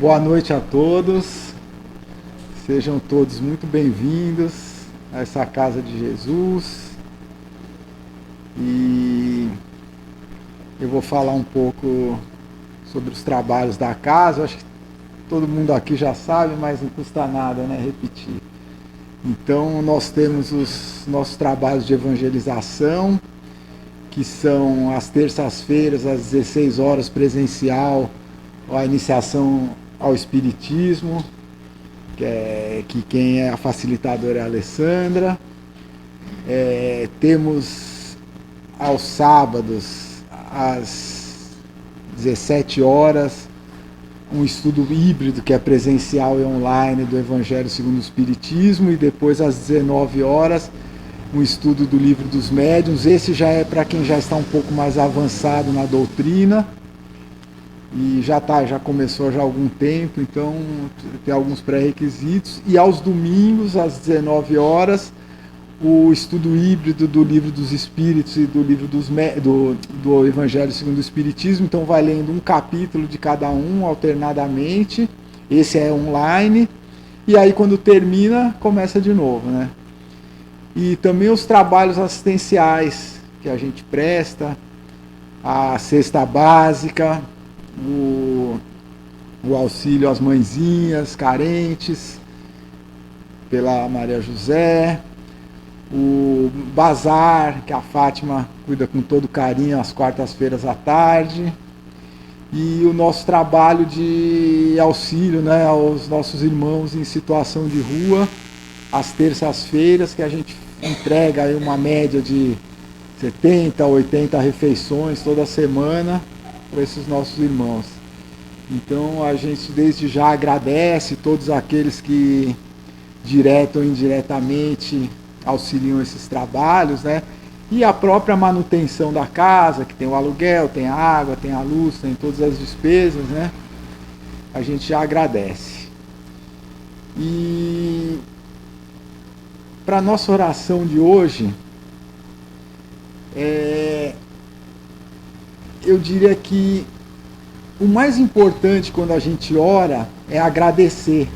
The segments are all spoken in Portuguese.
Boa noite a todos, sejam todos muito bem-vindos a essa casa de Jesus. E eu vou falar um pouco sobre os trabalhos da casa. Eu acho que todo mundo aqui já sabe, mas não custa nada, né, repetir. Então nós temos os nossos trabalhos de evangelização, que são às terças-feiras, às 16 horas, presencial, a iniciação ao Espiritismo, que quem é a facilitadora é a Alessandra. Temos aos sábados, às 17 horas, um estudo híbrido, que é presencial e online, do Evangelho segundo o Espiritismo, e depois às 19 horas, um estudo do Livro dos Médiuns. Esse já é para quem já está um pouco mais avançado na doutrina, e já começou já há algum tempo, então tem alguns pré-requisitos. E aos domingos, às 19 horas, o estudo híbrido do Livro dos Espíritos e do Livro do Evangelho segundo o Espiritismo. Então vai lendo um capítulo de cada um alternadamente. Esse é online. E aí quando termina, começa de novo, né? E também os trabalhos assistenciais que a gente presta, a cesta básica, o auxílio às mãezinhas carentes, pela Maria José, o bazar, que a Fátima cuida com todo carinho às quartas-feiras à tarde, e o nosso trabalho de auxílio, né, aos nossos irmãos em situação de rua, às terças-feiras, que a gente entrega aí uma média de 70, 80 refeições toda semana para esses nossos irmãos. Então a gente desde já agradece todos aqueles que direto ou indiretamente auxiliam esses trabalhos, né? E a própria manutenção da casa, que tem o aluguel, tem a água, tem a luz, tem todas as despesas, né? A gente já agradece. E para a nossa oração de hoje, eu diria que o mais importante quando a gente ora é agradecer.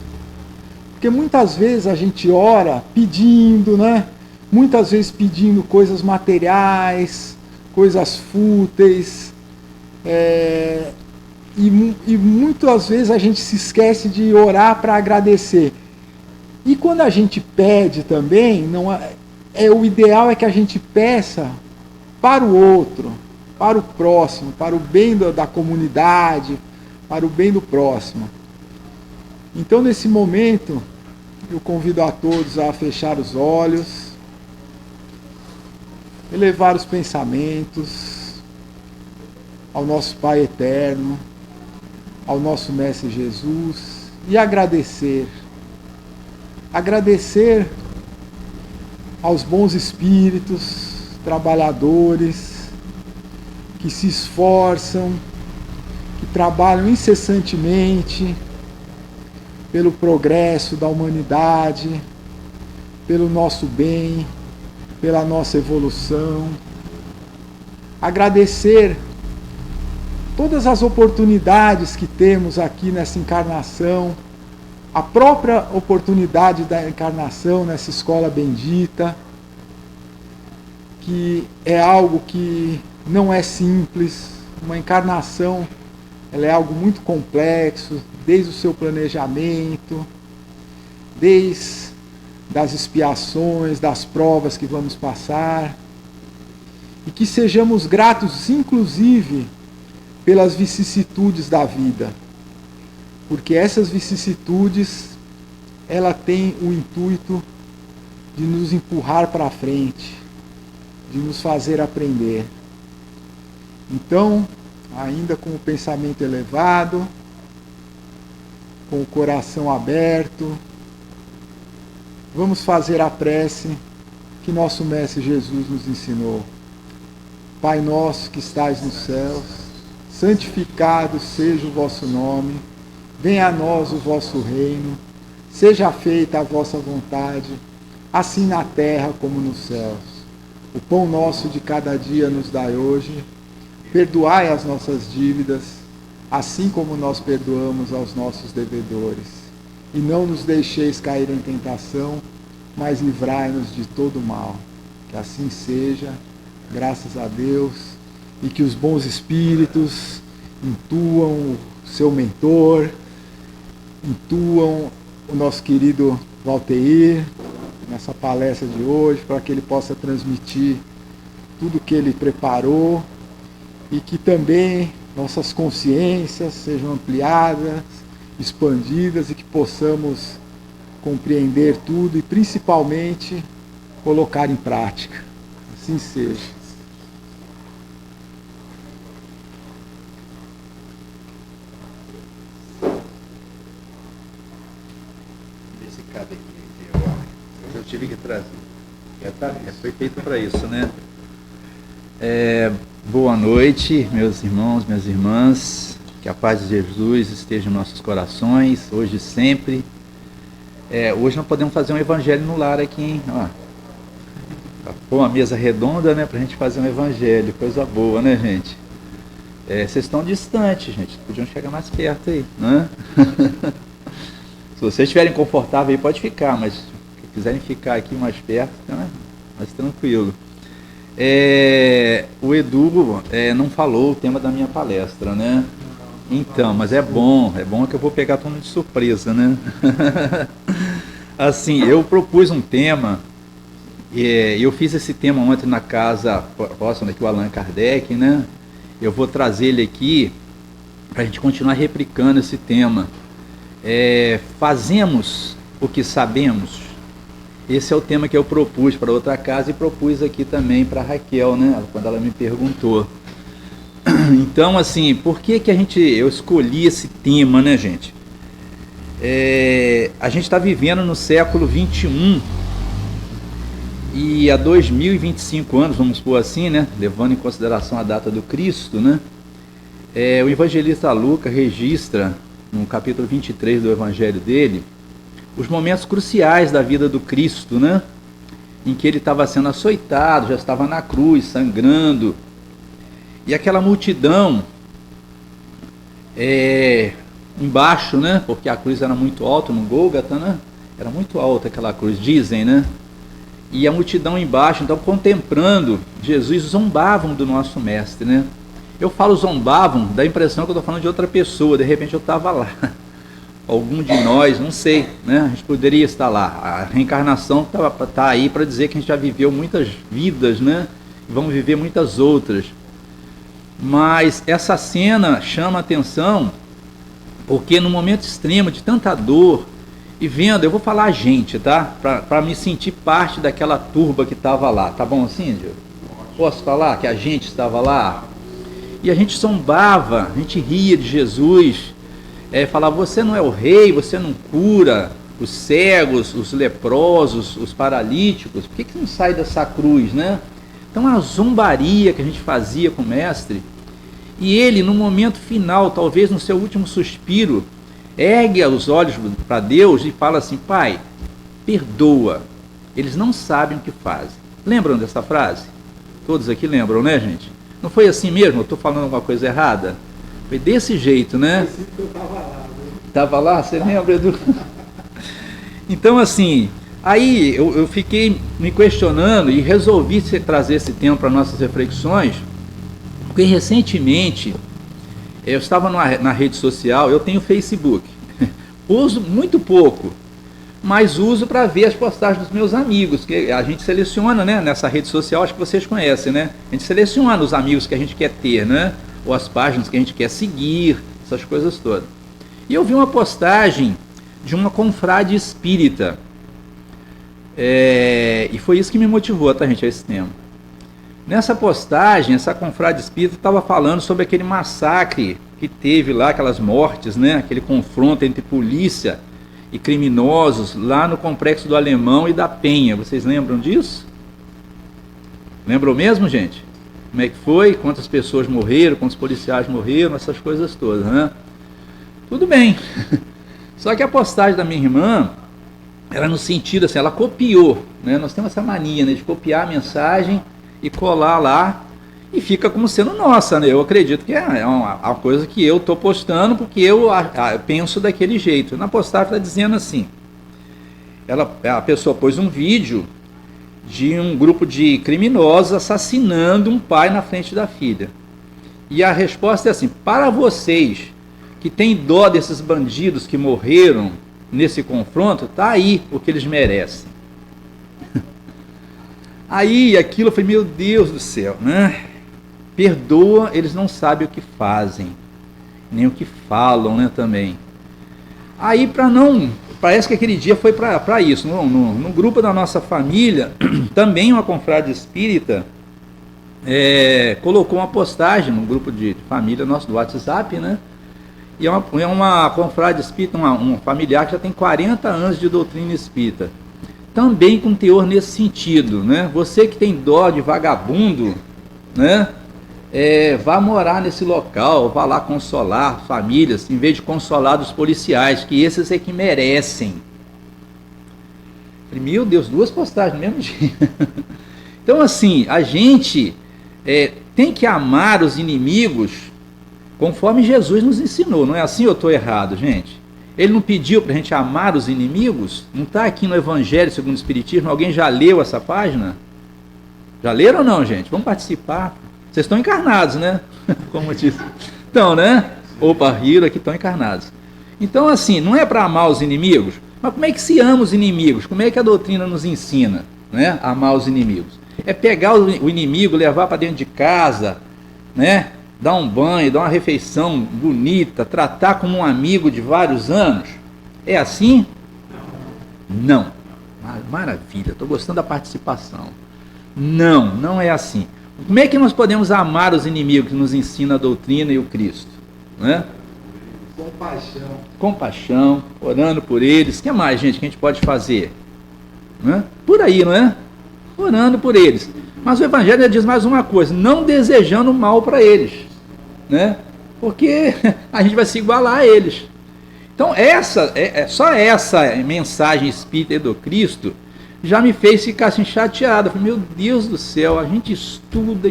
Porque muitas vezes a gente ora pedindo, né? Muitas vezes pedindo coisas materiais, coisas fúteis. E muitas vezes a gente se esquece de orar para agradecer. E quando a gente pede também, o ideal é que a gente peça para o outro, para o próximo, para o bem da comunidade, para o bem do próximo. Então, nesse momento, eu convido a todos a fechar os olhos, elevar os pensamentos ao nosso Pai Eterno, ao nosso Mestre Jesus, e agradecer. Agradecer aos bons espíritos, trabalhadores, que se esforçam, que trabalham incessantemente pelo progresso da humanidade, pelo nosso bem, pela nossa evolução. Agradecer todas as oportunidades que temos aqui nessa encarnação, a própria oportunidade da encarnação nessa escola bendita, que é algo que não é simples. Uma encarnação, ela é algo muito complexo, desde o seu planejamento, desde das expiações, das provas que vamos passar, e que sejamos gratos, inclusive, pelas vicissitudes da vida, porque essas vicissitudes, ela tem o intuito de nos empurrar para frente, de nos fazer aprender. Então, ainda com o pensamento elevado, com o coração aberto, vamos fazer a prece que nosso Mestre Jesus nos ensinou. Pai nosso que estais nos céus, santificado seja o vosso nome, venha a nós o vosso reino, seja feita a vossa vontade, assim na terra como nos céus. O pão nosso de cada dia nos dai hoje, perdoai as nossas dívidas, assim como nós perdoamos aos nossos devedores. E não nos deixeis cair em tentação, mas livrai-nos de todo mal. Que assim seja, graças a Deus, e que os bons espíritos intuam o seu mentor, intuam o nosso querido Valteir, nessa palestra de hoje, para que ele possa transmitir tudo que ele preparou e que também nossas consciências sejam ampliadas, expandidas e que possamos compreender tudo e principalmente colocar em prática. Assim seja. Esse caderninho aqui, eu tive que trazer. Foi feito para isso, né? Boa noite, meus irmãos, minhas irmãs. Que a paz de Jesus esteja em nossos corações, hoje e sempre. Hoje nós podemos fazer um evangelho no lar aqui, hein? Pôr uma mesa redonda, né, pra gente fazer um evangelho, coisa boa, né, gente? Vocês estão distantes, gente, podiam chegar mais perto aí, né? Se vocês estiverem confortáveis aí, pode ficar, mas se quiserem ficar aqui mais perto, né, mais tranquilo. O Edu não falou o tema da minha palestra, né? Então, mas é bom que eu vou pegar todo mundo de surpresa, né? Assim, eu propus um tema, eu fiz esse tema ontem na casa próxima aqui, o Allan Kardec, né? Eu vou trazer ele aqui para a gente continuar replicando esse tema. Fazemos o que sabemos? Esse é o tema que eu propus para outra casa e propus aqui também para a Raquel, né? Quando ela me perguntou. Então, assim, por que eu escolhi esse tema, né, gente? A gente está vivendo no século 21 e há 2025 anos, vamos pôr assim, né, levando em consideração a data do Cristo, né, o evangelista Lucas registra, no capítulo 23 do evangelho dele, os momentos cruciais da vida do Cristo, né, em que ele estava sendo açoitado, já estava na cruz, sangrando, e aquela multidão embaixo, né? Porque a cruz era muito alta no Gólgota, né? Era muito alta aquela cruz, dizem, né? E a multidão embaixo, então, contemplando Jesus, zombavam do nosso mestre, né? Eu falo zombavam, dá a impressão que eu estou falando de outra pessoa, de repente eu estava lá. Algum de nós, não sei, né? A gente poderia estar lá. A reencarnação está aí para dizer que a gente já viveu muitas vidas, né? E vamos viver muitas outras. Mas essa cena chama a atenção porque no momento extremo de tanta dor e vendo, eu vou falar a gente, tá? Para me sentir parte daquela turba que estava lá, tá bom assim, Diego? Posso falar que a gente estava lá? E a gente zombava, a gente ria de Jesus, falava, você não é o rei, você não cura os cegos, os leprosos, os paralíticos, por que não sai dessa cruz, né? Então a zombaria que a gente fazia com o mestre, e ele no momento final, talvez no seu último suspiro, ergue os olhos para Deus e fala assim, Pai, perdoa, eles não sabem o que fazem. Lembram dessa frase? Todos aqui lembram, né, gente? Não foi assim mesmo? Eu estou falando alguma coisa errada? Foi desse jeito, né? Eu estava lá. Estava lá? Você lembra, Edu? Então, assim, aí eu fiquei me questionando e resolvi trazer esse tema para nossas reflexões, porque recentemente eu estava na rede social, eu tenho Facebook, uso muito pouco, mas uso para ver as postagens dos meus amigos, que a gente seleciona, né, nessa rede social, acho que vocês conhecem, né? A gente seleciona os amigos que a gente quer ter, né? Ou as páginas que a gente quer seguir, essas coisas todas. E eu vi uma postagem de uma confrade espírita, e foi isso que me motivou, tá, gente, a esse tema. Nessa postagem, essa confrade espírita estava falando sobre aquele massacre que teve lá, aquelas mortes, né? Aquele confronto entre polícia e criminosos lá no Complexo do Alemão e da Penha. Vocês lembram disso? Lembram mesmo, gente? Como é que foi? Quantas pessoas morreram, quantos policiais morreram, essas coisas todas, né? Tudo bem. Só que a postagem da minha irmã era no sentido assim, ela copiou, né? Nós temos essa mania, né, de copiar a mensagem e colar lá e fica como sendo nossa, né? Eu acredito que é uma coisa que eu estou postando porque eu penso daquele jeito. Na postagem está dizendo assim, a pessoa pôs um vídeo de um grupo de criminosos assassinando um pai na frente da filha. E a resposta é assim: para vocês que têm dó desses bandidos que morreram nesse confronto, tá aí o que eles merecem. Aí aquilo eu falei, meu Deus do céu, né? Perdoa, eles não sabem o que fazem, nem o que falam, né, também. Aí parece que aquele dia foi para isso. No grupo da nossa família, também uma confrade espírita colocou uma postagem no grupo de família nosso do WhatsApp, né? E é uma confrade espírita, um familiar que já tem 40 anos de doutrina espírita. Também com teor nesse sentido, né? Você que tem dó de vagabundo, né? Vá morar nesse local, vá lá consolar famílias, em vez de consolar dos policiais, que esses é que merecem. Falei, meu Deus, 2 postagens no mesmo dia. Então, assim, a gente tem que amar os inimigos conforme Jesus nos ensinou. Não é assim ou estou errado, gente? Ele não pediu para a gente amar os inimigos? Não está aqui no Evangelho segundo o Espiritismo? Alguém já leu essa página? Já leram ou não, gente? Vamos participar. Vocês estão encarnados, né? Como disse. Então, né? Opa, riram aqui, estão encarnados. Então, assim, não é para amar os inimigos, mas como é que se ama os inimigos? Como é que a doutrina nos ensina, né? A amar os inimigos? É pegar o inimigo, levar para dentro de casa, né? Dar um banho, dar uma refeição bonita, tratar como um amigo de vários anos. É assim? Não. Maravilha, estou gostando da participação. Não é assim. Como é que nós podemos amar os inimigos que nos ensina a doutrina e o Cristo? Né? Compaixão, orando por eles. O que mais, gente, que a gente pode fazer? Né? Por aí, não é? Orando por eles. Mas o Evangelho diz mais uma coisa: não desejando mal para eles. Né? Porque a gente vai se igualar a eles. Então, só essa mensagem espírita do Cristo já me fez ficar assim chateado. Eu falei, meu Deus do céu, a gente estuda,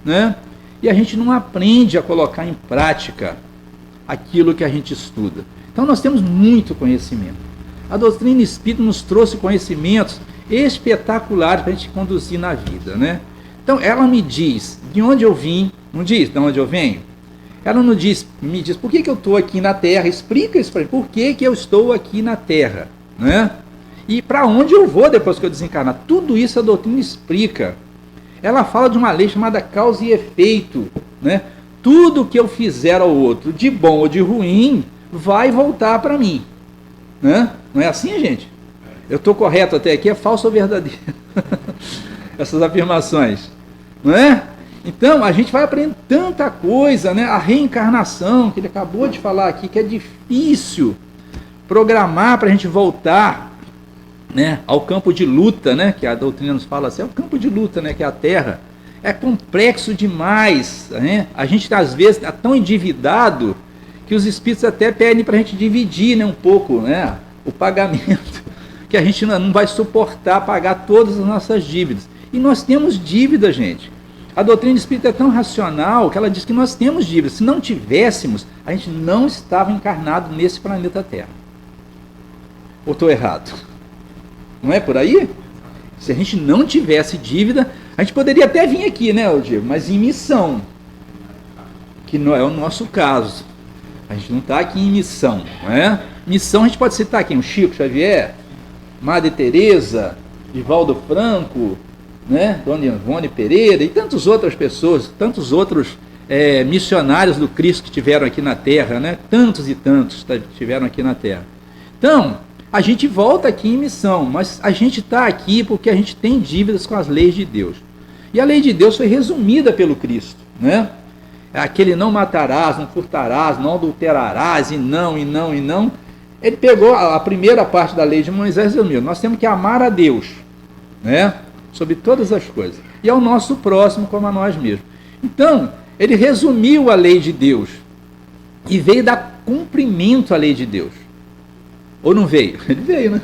né? E a gente não aprende a colocar em prática aquilo que a gente estuda. Então nós temos muito conhecimento. A doutrina espírita nos trouxe conhecimentos espetaculares para a gente conduzir na vida, né? Então ela me diz de onde eu vim, não diz de onde eu venho? Ela não diz, me diz por que eu estou aqui na Terra, explica isso para mim, por que eu estou aqui na Terra, né? E para onde eu vou depois que eu desencarnar? Tudo isso a doutrina explica. Ela fala de uma lei chamada causa e efeito, né? Tudo que eu fizer ao outro, de bom ou de ruim, vai voltar para mim, né? Não é assim, gente? Eu estou correto até aqui? É falso ou verdadeiro? Essas afirmações, não é? Então, a gente vai aprender tanta coisa, né? A reencarnação, que ele acabou de falar aqui, que é difícil programar para a gente voltar, né, ao campo de luta, né, que a doutrina nos fala assim, é o campo de luta, né, que é a Terra. É complexo demais, né? A gente às vezes está tão endividado que os espíritos até pedem para a gente dividir, né, um pouco, né, o pagamento, que a gente não vai suportar pagar todas as nossas dívidas. E nós temos dívida, gente. A doutrina espírita é tão racional que ela diz que nós temos dívidas. Se não tivéssemos, a gente não estava encarnado nesse planeta Terra. Ou estou errado? Não é por aí? Se a gente não tivesse dívida, a gente poderia até vir aqui, né, Diego? Mas em missão, que não é o nosso caso. A gente não está aqui em missão, não é? Missão a gente pode citar aqui, o Chico Xavier, Madre Teresa, Divaldo Franco, né, Dona Ivone Pereira e tantas outras pessoas, tantos outros missionários do Cristo que estiveram aqui na Terra, né? Tantos e tantos que estiveram aqui na Terra. Então, a gente volta aqui em missão, mas a gente está aqui porque a gente tem dívidas com as leis de Deus. E a lei de Deus foi resumida pelo Cristo, né? Aquele não matarás, não furtarás, não adulterarás, e não. Ele pegou a primeira parte da lei de Moisés e resumiu. Nós temos que amar a Deus, né? Sobre todas as coisas. E ao nosso próximo como a nós mesmos. Então, ele resumiu a lei de Deus e veio dar cumprimento à lei de Deus. Ou não veio? Ele veio, né?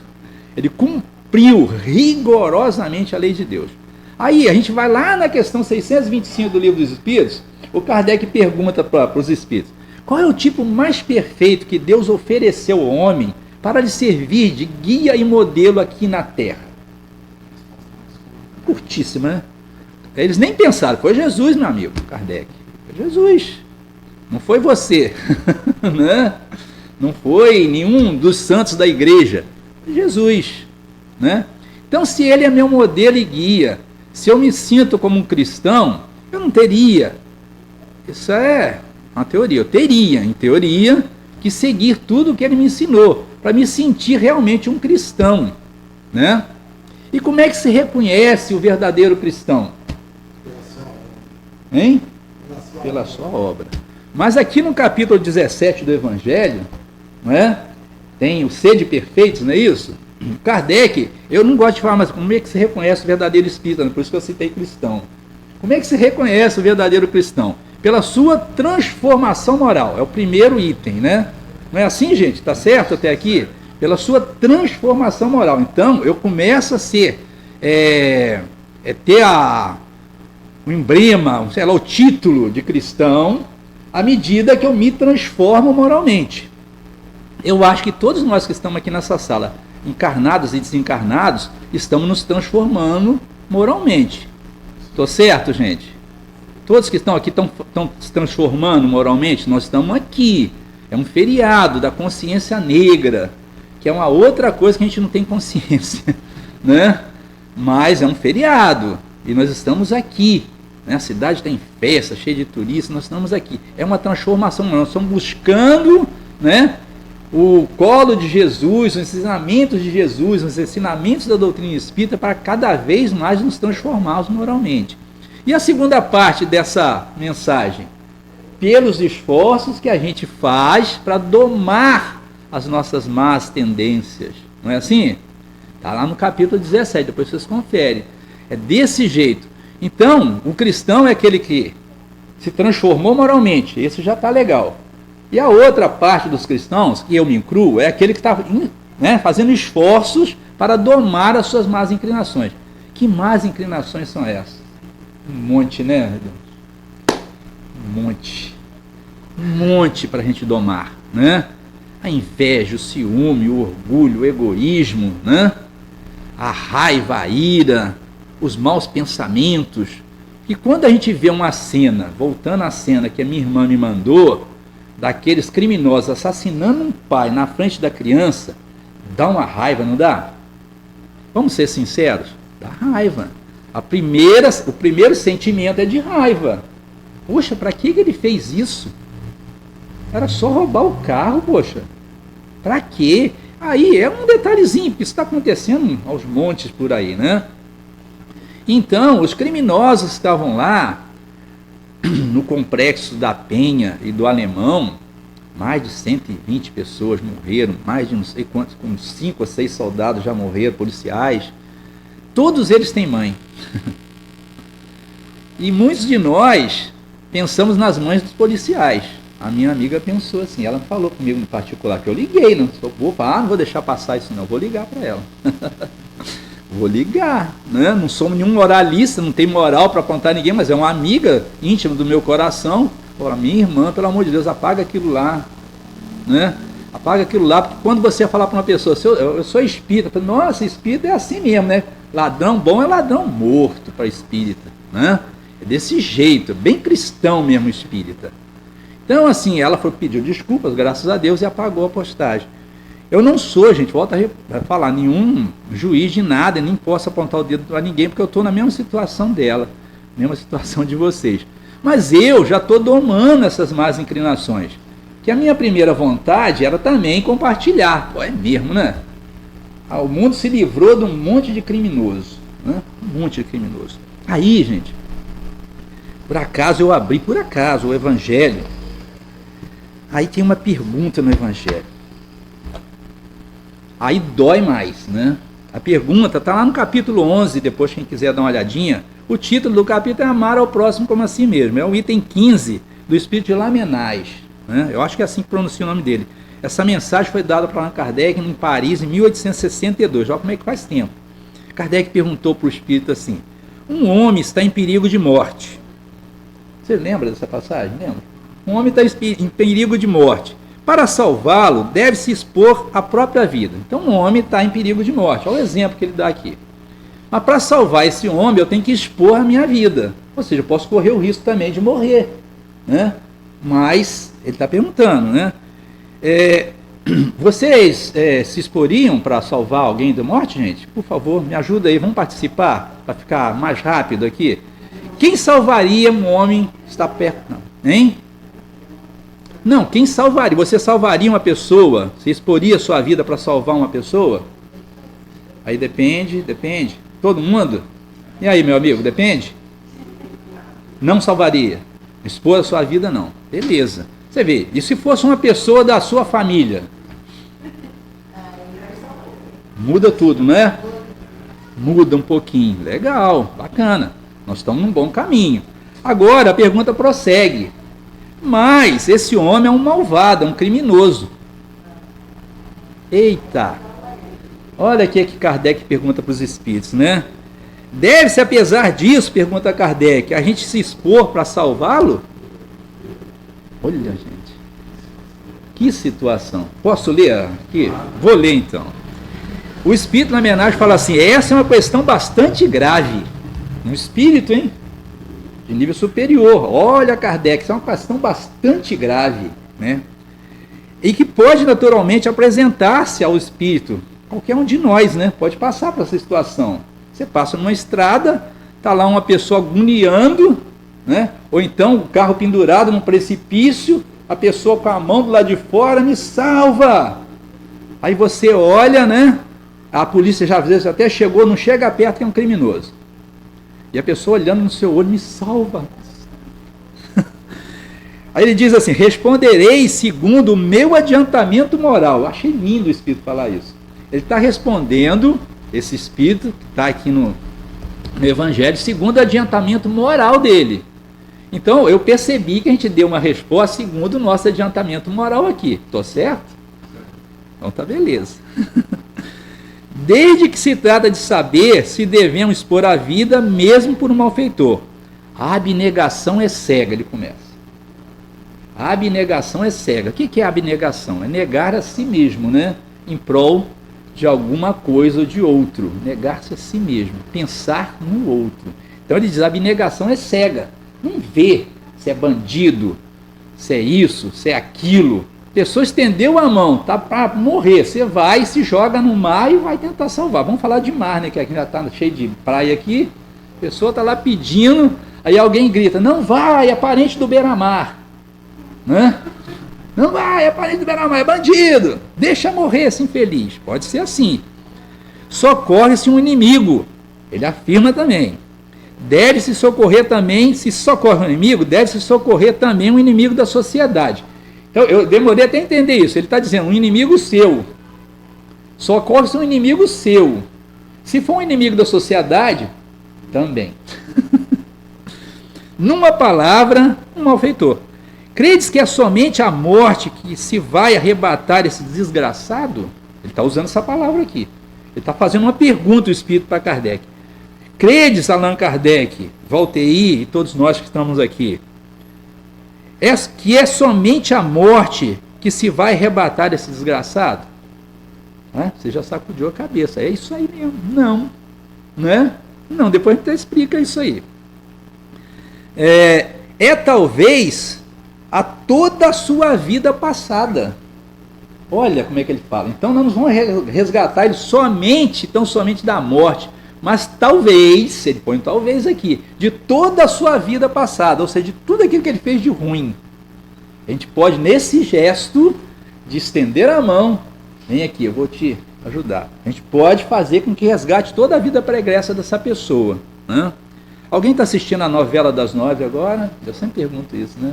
Ele cumpriu rigorosamente a lei de Deus. Aí a gente vai lá na questão 625 do Livro dos Espíritos, o Kardec pergunta para os Espíritos, qual é o tipo mais perfeito que Deus ofereceu ao homem para lhe servir de guia e modelo aqui na Terra? Curtíssima, né? Eles nem pensaram, foi Jesus, meu amigo, Kardec. Foi Jesus. Não foi você. Né? Não foi nenhum dos santos da igreja. Foi Jesus. Né? Então, se ele é meu modelo e guia, se eu me sinto como um cristão, eu não teria. Isso é uma teoria. Eu teria, em teoria, que seguir tudo o que ele me ensinou, para me sentir realmente um cristão. Né? E como é que se reconhece o verdadeiro cristão? Hein? Pela sua obra. Mas aqui no capítulo 17 do Evangelho, não é? Tem o sede perfeitos, não é isso? Kardec, eu não gosto de falar, mas como é que se reconhece o verdadeiro espírita? Por isso que eu citei cristão. Como é que se reconhece o verdadeiro cristão? Pela sua transformação moral. É o primeiro item, né? Não é assim, gente? Tá certo até aqui? Pela sua transformação moral. Então, eu começo a ser, ter o emblema, sei lá, o título de cristão, à medida que eu me transformo moralmente. Eu acho que todos nós que estamos aqui nessa sala, encarnados e desencarnados, estamos nos transformando moralmente. Estou certo, gente? Todos que estão aqui estão se transformando moralmente, nós estamos aqui. É um feriado da consciência negra, que é uma outra coisa que a gente não tem consciência, né? Mas é um feriado, e nós estamos aqui, né? A cidade está em festa, cheia de turistas, nós estamos aqui. É uma transformação, nós estamos buscando, né, o colo de Jesus, os ensinamentos de Jesus, os ensinamentos da doutrina espírita, para cada vez mais nos transformarmos moralmente. E a segunda parte dessa mensagem? Pelos esforços que a gente faz para domar as nossas más tendências. Não é assim? Está lá no capítulo 17, depois vocês conferem. É desse jeito. Então, o cristão é aquele que se transformou moralmente. Esse já está legal. E a outra parte dos cristãos, que eu me incluo, é aquele que está, né, fazendo esforços para domar as suas más inclinações. Que más inclinações são essas? Um monte, né? Um monte para a gente domar, né? A inveja, o ciúme, o orgulho, o egoísmo, né? A raiva, a ira, os maus pensamentos. E quando a gente vê uma cena, voltando à cena que a minha irmã me mandou, daqueles criminosos assassinando um pai na frente da criança, dá uma raiva, não dá? Vamos ser sinceros, dá raiva. O primeiro sentimento é de raiva. Poxa, para que ele fez isso? Era só roubar o carro, poxa. Para quê? Aí é um detalhezinho, porque isso está acontecendo aos montes por aí, né? Então, os criminosos estavam lá, no complexo da Penha e do Alemão, mais de 120 pessoas morreram, mais de não sei quantos, com 5 ou 6 soldados já morreram, policiais. Todos eles têm mãe. E muitos de nós pensamos nas mães dos policiais. A minha amiga pensou assim, ela falou comigo no particular, que eu liguei, não vou deixar passar isso não, vou ligar para ela. Vou ligar, né? Não sou nenhum moralista, não tenho moral para apontar ninguém, mas é uma amiga íntima do meu coração. Fala, minha irmã, pelo amor de Deus, apaga aquilo lá, né? Apaga aquilo lá, porque quando você falar para uma pessoa, eu sou espírita, falo, nossa, espírita é assim mesmo, né? Ladrão bom é ladrão morto para espírita, né? É desse jeito, bem cristão mesmo espírita. Então, assim, ela pediu desculpas, graças a Deus, e apagou a postagem. Eu não sou, gente, volto a falar, nenhum juiz de nada, nem posso apontar o dedo para ninguém, porque eu estou na mesma situação dela, mesma situação de vocês. Mas eu já estou domando essas más inclinações, que a minha primeira vontade era também compartilhar. Pô, é mesmo, né? O mundo se livrou de um monte de criminoso, né? Um monte de criminoso. Aí, gente, por acaso eu abri, o Evangelho. Aí tem uma pergunta no Evangelho. Aí dói mais, né? A pergunta está lá no capítulo 11, depois quem quiser dar uma olhadinha. O título do capítulo é Amar ao Próximo como a si mesmo. É o item 15 do Espírito de Lamennais, né? Eu acho que é assim que pronuncia o nome dele. Essa mensagem foi dada para Allan Kardec em Paris em 1862. Olha como é que faz tempo. Kardec perguntou para o Espírito assim, um homem está em perigo de morte. Você lembra dessa passagem? Lembra? Um homem está em perigo de morte. Para salvá-lo, deve-se expor a própria vida. Então, um homem está em perigo de morte. Olha o exemplo que ele dá aqui. Mas para salvar esse homem, eu tenho que expor a minha vida. Ou seja, eu posso correr o risco também de morrer, né? Mas, ele está perguntando, né? Vocês se exporiam para salvar alguém da morte, gente? Por favor, me ajuda aí, vamos participar, para ficar mais rápido aqui. Quem salvaria um homem que está perto? Não, hein? Não, quem salvaria? Você salvaria uma pessoa? Você exporia sua vida para salvar uma pessoa? Aí depende. Todo mundo? E aí, meu amigo, depende? Não salvaria. Expor a sua vida, não. Beleza. Você vê, e se fosse uma pessoa da sua família? Muda tudo, não é? Muda um pouquinho. Legal, bacana. Nós estamos num bom caminho. Agora a pergunta prossegue. Mas esse homem é um malvado, é um criminoso. Eita! Olha aqui que Kardec pergunta para os espíritos, né? Deve-se, apesar disso, pergunta Kardec, a gente se expor para salvá-lo? Olha, gente. Que situação. Posso ler aqui? Vou ler então. O espírito na homenagem fala assim, essa é uma questão bastante grave. Um espírito, hein? De nível superior. Olha, Kardec, isso é uma questão bastante grave, né? E que pode naturalmente apresentar-se ao espírito. Qualquer um de nós, né? Pode passar por essa situação. Você passa numa estrada, está lá uma pessoa agoniando, né? Ou então o carro pendurado num precipício, a pessoa com a mão do lado de fora, me salva! Aí você olha, né? A polícia já às vezes até chegou, não chega perto, que é um criminoso. E a pessoa olhando no seu olho, me salva. Aí ele diz assim, responderei segundo o meu adiantamento moral. Eu achei lindo o Espírito falar isso. Ele está respondendo, esse Espírito que está aqui no Evangelho, segundo o adiantamento moral dele. Então, eu percebi que a gente deu uma resposta segundo o nosso adiantamento moral aqui. Estou certo? Então tá beleza. Desde que se trata de saber se devemos expor a vida mesmo por um malfeitor. A abnegação é cega, ele começa. A abnegação é cega. O que é abnegação? É negar a si mesmo, né? Em prol de alguma coisa ou de outro. Negar-se a si mesmo. Pensar no outro. Então ele diz, a abnegação é cega. Não vê se é bandido, se é isso, se é aquilo. A pessoa estendeu a mão, tá para morrer. Você vai, se joga no mar e vai tentar salvar. Vamos falar de mar, né? Que aqui já está cheio de praia aqui. A pessoa está lá pedindo, aí alguém grita, não vai, é parente do beira-mar. Né? Não vai, é parente do beira-mar, é bandido. Deixa morrer esse infeliz. Pode ser assim. Socorre-se um inimigo. Ele afirma também. Deve-se socorrer também, se socorre um inimigo, deve-se socorrer também um inimigo da sociedade. Então, eu demorei até a entender isso. Ele está dizendo, um inimigo seu. Socorre-se um inimigo seu. Se for um inimigo da sociedade, também. Numa palavra, um malfeitor. Credes que é somente a morte que se vai arrebatar esse desgraçado? Ele está usando essa palavra aqui. Ele está fazendo uma pergunta, o Espírito, para Kardec. Credes, Allan Kardec, Voltaire e todos nós que estamos aqui, que é somente a morte que se vai arrebatar esse desgraçado? Você já sacudiu a cabeça. É isso aí mesmo. Não. Né? Não, depois a gente explica isso aí. É talvez a toda a sua vida passada. Olha como é que ele fala. Então não nos vamos resgatar ele somente, tão somente da morte, mas talvez, ele põe talvez aqui, de toda a sua vida passada, ou seja, de tudo aquilo que ele fez de ruim. A gente pode, nesse gesto de estender a mão, vem aqui, eu vou te ajudar. A gente pode fazer com que resgate toda a vida pregressa dessa pessoa. Né? Alguém está assistindo a novela das 9 agora? Eu sempre pergunto isso, né?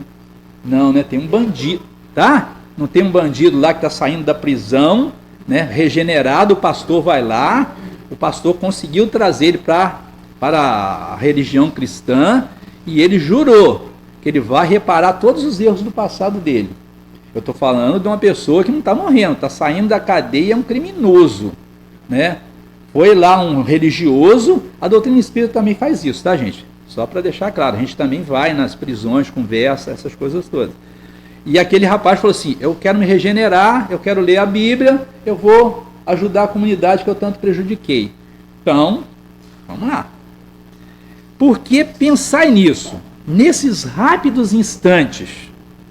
Não, né? Tem um bandido, tá? Não tem um bandido lá que está saindo da prisão, né? Regenerado, o pastor vai lá, o pastor conseguiu trazer ele para a religião cristã e ele jurou que ele vai reparar todos os erros do passado dele. Eu estou falando de uma pessoa que não está morrendo, está saindo da cadeia, é um criminoso, né? Foi lá um religioso, a doutrina espírita também faz isso, tá, gente? Só para deixar claro, a gente também vai nas prisões, conversa, essas coisas todas. E aquele rapaz falou assim, eu quero me regenerar, eu quero ler a Bíblia, eu vou ajudar a comunidade que eu tanto prejudiquei. Então, vamos lá. Por que pensar nisso? Nesses rápidos instantes,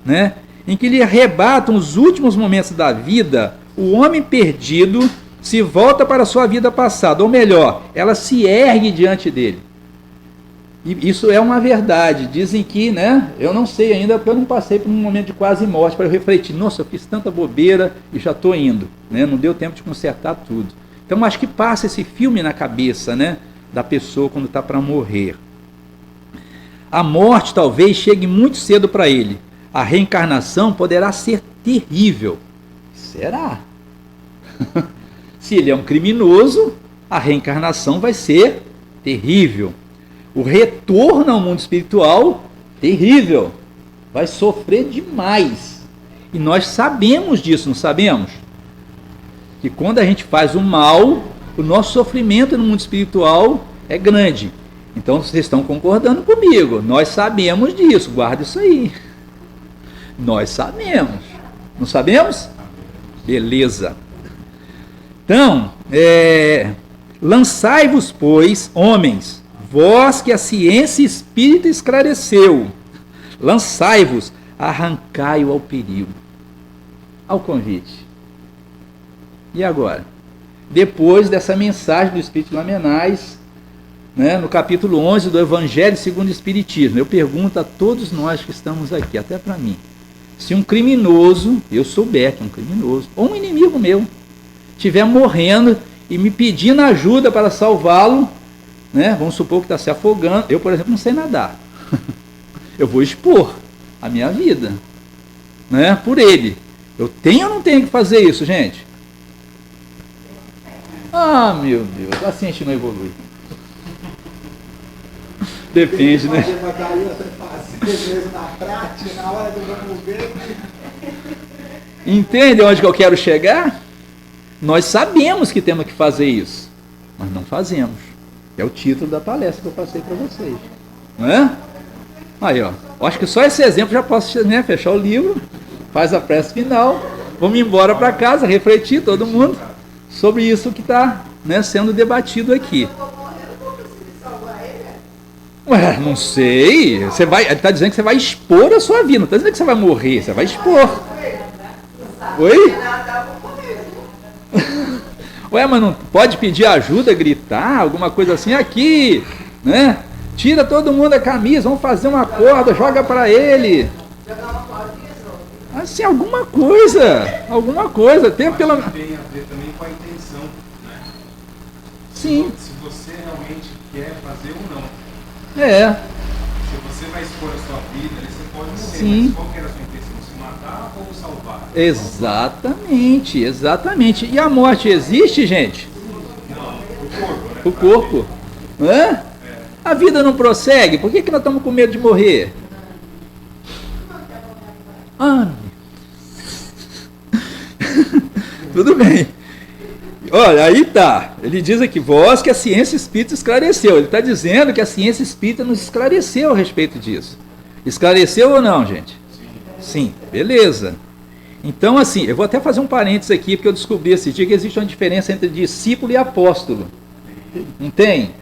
né, em que lhe arrebatam os últimos momentos da vida, o homem perdido se volta para a sua vida passada, ou melhor, ela se ergue diante dele. E isso é uma verdade. Dizem que, né, eu não sei ainda, porque eu não passei por um momento de quase morte para eu refletir. Nossa, eu fiz tanta bobeira e já estou indo. Né? Não deu tempo de consertar tudo. Então, acho que passa esse filme na cabeça, né, da pessoa quando está para morrer. A morte talvez chegue muito cedo para ele. A reencarnação poderá ser terrível. Será? Se ele é um criminoso, a reencarnação vai ser terrível. O retorno ao mundo espiritual, terrível. Vai sofrer demais. E nós sabemos disso, não sabemos? Que quando a gente faz o mal, o nosso sofrimento no mundo espiritual é grande. Então vocês estão concordando comigo. Nós sabemos disso, guarda isso aí. Nós sabemos. Não sabemos? Beleza. Então, lançai-vos, pois, homens, vós que a ciência espírita esclareceu, lançai-vos, arrancai-o ao perigo. Ao convite. E agora? Depois dessa mensagem do Espírito Lamennais, né, no capítulo 11 do Evangelho segundo o Espiritismo, eu pergunto a todos nós que estamos aqui, até para mim, se um criminoso, eu souber que é um criminoso, ou um inimigo meu, estiver morrendo e me pedindo ajuda para salvá-lo, né? Vamos supor que está se afogando. Eu, por exemplo, não sei nadar. Eu vou expor a minha vida, né, por ele. Eu tenho ou não tenho que fazer isso, gente? Ah, meu Deus, assim a gente não evolui. Depende, né? Entende onde que eu quero chegar? Nós sabemos que temos que fazer isso, mas não fazemos. É o título da palestra que eu passei para vocês. Não é? Aí, ó. Acho que só esse exemplo já posso, né, fechar o livro, faz a prece final, vamos embora para casa, refletir todo mundo sobre isso que está, né, sendo debatido aqui. Ué, não sei. Você vai, ele está dizendo que você vai expor a sua vida, não está dizendo que você vai morrer, você vai expor. Oi? Ué, mas não pode pedir ajuda, gritar, alguma coisa assim, aqui, né? Tira todo mundo a camisa, vamos fazer uma corda, joga para ele. Assim, alguma coisa. Tem pela... Tem a ver também com a intenção, né? Sim. Se você realmente quer fazer ou não. É. Se você vai expor a sua vida, você pode morrer, Sim. mas qual que era a sua intenção? Se matar ou salvar? Exatamente. E a morte existe, gente? Não, o corpo, né? O corpo. Hã? A vida não prossegue? Por que nós estamos com medo de morrer? Ah, tudo bem. Olha, aí tá. Ele diz aqui, vós que a ciência espírita esclareceu. Ele está dizendo que a ciência espírita nos esclareceu a respeito disso. Esclareceu ou não, gente? Sim, beleza. Então, assim, eu vou até fazer um parênteses aqui, porque eu descobri esse dia que existe uma diferença entre discípulo e apóstolo. Não tem?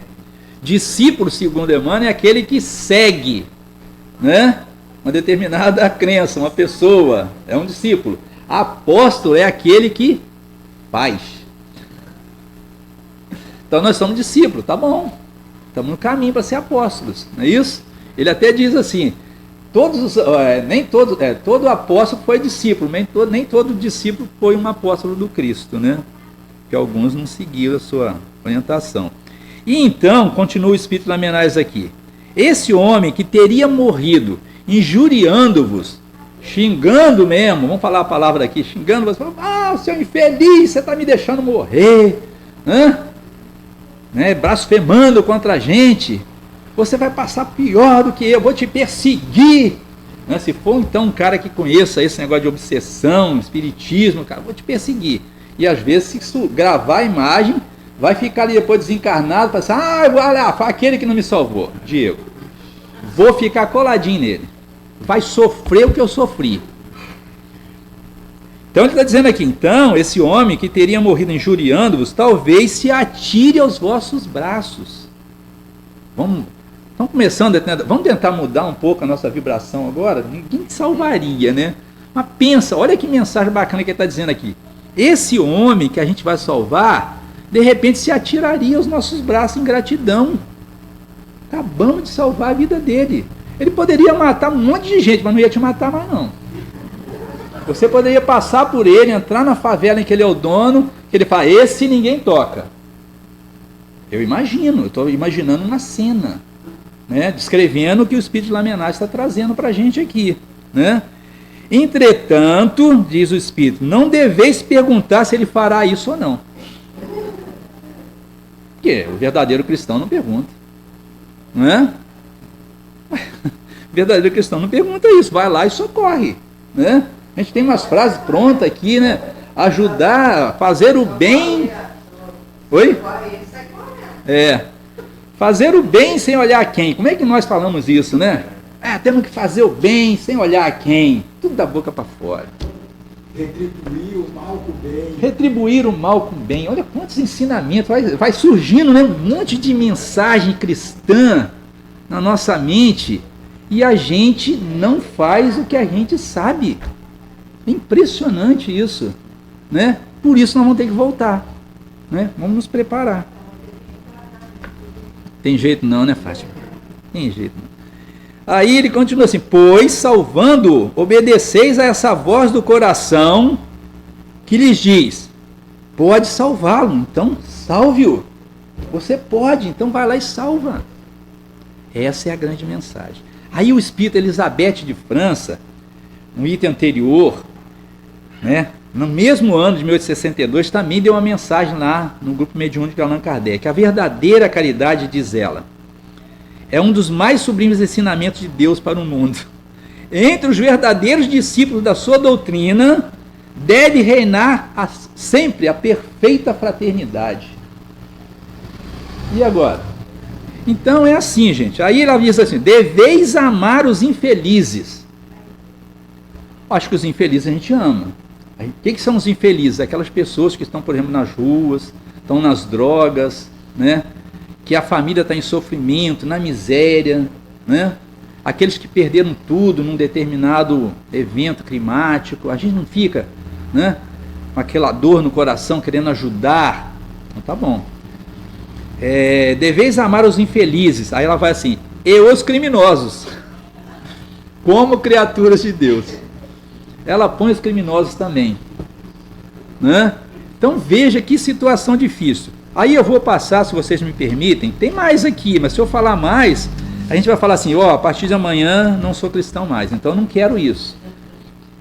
Discípulo, segundo Emmanuel, é aquele que segue, né, uma determinada crença, uma pessoa, é um discípulo. Apóstolo é aquele que faz. Então nós somos discípulos, tá bom. Estamos no caminho para ser apóstolos, não é isso? Ele até diz assim, todo apóstolo foi discípulo, nem todo discípulo foi um apóstolo do Cristo, né? Porque alguns não seguiram a sua orientação. E então, continua o Espírito Lamennais aqui, esse homem que teria morrido injuriando-vos, xingando mesmo, vamos falar a palavra aqui, xingando-vos, seu infeliz, você está me deixando morrer, né? Blasfemando contra a gente, você vai passar pior do que eu, vou te perseguir, né? Se for então um cara que conheça esse negócio de obsessão, espiritismo, cara, vou te perseguir. E às vezes, se gravar a imagem, vai ficar ali depois desencarnado, para pensar, olha, foi aquele que não me salvou, Diego. Vou ficar coladinho nele. Vai sofrer o que eu sofri. Então ele está dizendo aqui, então, esse homem que teria morrido injuriando-vos, talvez se atire aos vossos braços. Estamos começando, vamos tentar mudar um pouco a nossa vibração agora? Ninguém salvaria, né? Mas pensa, olha que mensagem bacana que ele está dizendo aqui. Esse homem que a gente vai salvar, de repente se atiraria aos nossos braços em gratidão. Acabamos de salvar a vida dele. Ele poderia matar um monte de gente, mas não ia te matar mais não. Você poderia passar por ele, entrar na favela em que ele é o dono, que ele fala, esse ninguém toca. Eu estou imaginando uma cena, né, descrevendo o que o Espírito de Lamennais está trazendo para a gente aqui, né? Entretanto, diz o Espírito, não deveis perguntar se ele fará isso ou não. Porque o verdadeiro cristão não pergunta, não é? O verdadeiro cristão não pergunta isso, vai lá e socorre, né? A gente tem umas frases prontas aqui, né? Ajudar, fazer o bem. Oi? Fazer o bem sem olhar a quem. Como é que nós falamos isso, né? Temos que fazer o bem sem olhar a quem. Tudo da boca para fora. Retribuir o mal com o bem. Retribuir o mal com o bem. Olha quantos ensinamentos. Vai surgindo, né, um monte de mensagem cristã na nossa mente. E a gente não faz o que a gente sabe. É impressionante isso, né? Por isso nós vamos ter que voltar, né? Vamos nos preparar. Tem jeito não, né, Fátima? Tem jeito não. Aí ele continua assim, pois salvando, obedeceis a essa voz do coração que lhes diz, pode salvá-lo, então salve-o. Você pode, então vai lá e salva. Essa é a grande mensagem. Aí o Espírito Elizabeth de França, no item anterior, né, no mesmo ano de 1862, também deu uma mensagem lá no grupo mediúnico de Allan Kardec. A verdadeira caridade, diz ela, é um dos mais sublimes ensinamentos de Deus para o mundo. Entre os verdadeiros discípulos da sua doutrina, deve reinar sempre a perfeita fraternidade. E agora? Então é assim, gente. Aí ela diz assim, deveis amar os infelizes. Acho que os infelizes a gente ama. O que são os infelizes? Aquelas pessoas que estão, por exemplo, nas ruas, estão nas drogas, né? Que a família está em sofrimento, na miséria, né? Aqueles que perderam tudo num determinado evento climático. A gente não fica, né, com aquela dor no coração, querendo ajudar. Então, tá bom. Deveis amar os infelizes. Aí ela vai assim, e os criminosos, como criaturas de Deus. Ela põe os criminosos também, né? Então veja que situação difícil. Aí eu vou passar, se vocês me permitem, tem mais aqui, mas se eu falar mais, a gente vai falar assim, a partir de amanhã não sou cristão mais, então eu não quero isso.